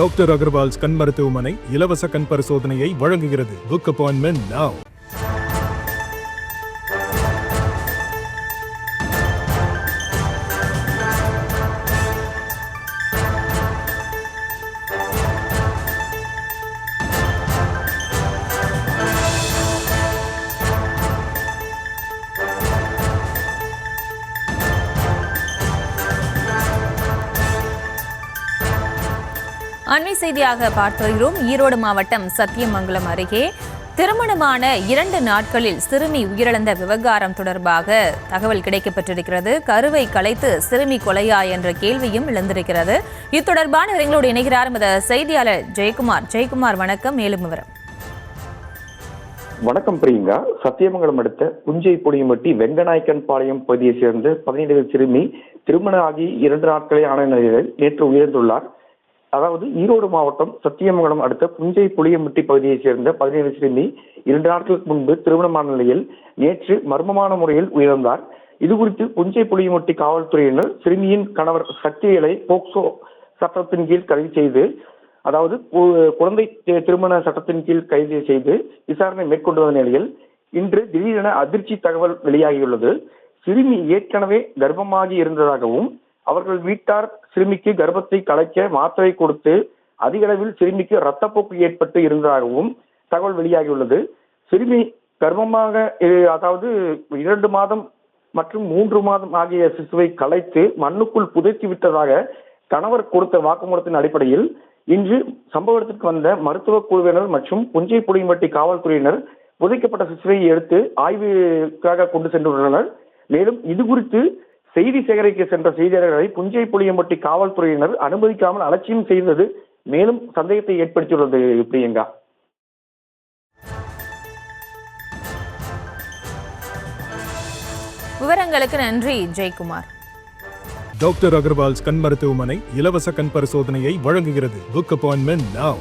Doctor Agarwal's கண் மருத்துவமனை இலவச கண் பரிசோதனையை வழங்குகிறது. Book appointment now. அண்மை செய்தியாக பார்த்து வருகிறோம். ஈரோடு மாவட்டம் சத்தியமங்கலம் அருகே திருமணமான 2 நாட்களில் சிறுமி உயிரிழந்த விவகாரம் தொடர்பாக தகவல் கிடைக்கப்பட்டிருக்கிறது. கருவை கலைத்து சிறுமி கொலையா என்ற கேள்வியும் எழுந்திருக்கிறது. இது தொடர்பான விவரங்களோடு இணைகிறார் செய்தியாளர் ஜெயக்குமார். ஜெயக்குமார், வணக்கம். மேலும் விவரம். வணக்கம் பிரியங்கா. சத்தியமங்கலம் அடுத்த புஞ்சை புளியம்பட்டி வெங்கநாயக்கன் பாளையம் பகுதியை சேர்ந்த 17 வயது சிறுமி திருமணம் ஆகி 2 நாட்களே ஆன நிலையில் நேற்று உயிரிழந்துள்ளார். அதாவது ஈரோடு மாவட்டம் சத்தியமங்கலம் அடுத்த புஞ்சை புளியம்பட்டி பகுதியை சேர்ந்த 17 சிறுமி 2 நாட்களுக்கு முன்பு திருமணமான நிலையில் நேற்று மர்மமான முறையில் உயிரிழந்தார். இதுகுறித்து புஞ்சை புளியம்பட்டி காவல்துறையினர் சிறுமியின் கணவர் சக்திவேலை போக்சோ சட்டத்தின் கீழ் கைது செய்து, அதாவது குழந்தை திருமண சட்டத்தின் கீழ் கைது செய்து விசாரணை மேற்கொண்டு வந்த நிலையில் இன்று திடீரென அதிர்ச்சி தகவல் வெளியாகியுள்ளது. சிறுமி ஏற்கனவே கர்ப்பமாகி இருந்ததாகவும் அவர்கள் வீட்டார் சிறுமிக்கு கர்ப்பத்தை கலைக்க மாத்திரை கொடுத்து அதிக அளவில் சிறுமிக்கு இரத்தப்போக்கு ஏற்பட்டு இருந்ததாகவும் தகவல் வெளியாகியுள்ளது. சிறுமி கர்ப்பமாக, அதாவது 2 மாதம் மற்றும் 3 மாதம் ஆகிய சிசுவை கலைத்து மண்ணுக்குள் புதைத்து விட்டதாக கணவர் கொடுத்த வாக்குமூலத்தின் அடிப்படையில் இன்று சம்பவ இடத்திற்கு வந்த மருத்துவ குழுவினர் மற்றும் புஞ்சை புளியம்பட்டி காவல்துறையினர் புதைக்கப்பட்ட சிசுவை எடுத்து ஆய்வுக்காக கொண்டு சென்றுள்ளனர். மேலும் இது குறித்து செய்தி சேகரிக்க சென்ற செய்தியாளர்களை புஞ்சை புளியம்பட்டி காவல்துறையினர் அனுமதிக்காமல் அலட்சியம் செய்தது மேலும் சந்தேகத்தை ஏற்படுத்தியுள்ளது. பிரியங்கா, விவரங்களுக்கு நன்றி ஜெயக்குமார். டாக்டர் அகர்வால்ஸ் கண் மருத்துவமனை இலவச கண் பரிசோதனையை வழங்குகிறது. Book appointment now.